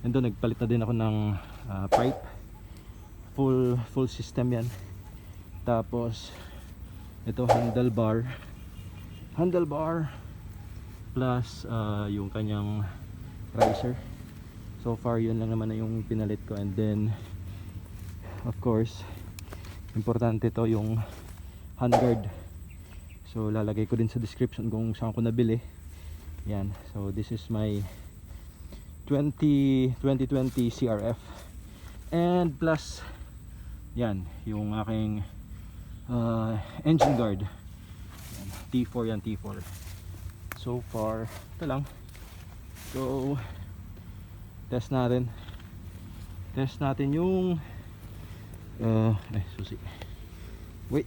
And doon nagpalit na din ako ng pipe, full system yan. Tapos ito handle bar plus yung kanyang riser. So far yun lang naman na yung pinalit ko. And then of course importante to yung handguard. So lalagay ko din sa description kung saan ko nabili. Yan, so this is my 2020 CRF. And plus yan yung aking engine guard. Yan, T4 yan, T4. So far ito lang. So test natin yung susi. Wait.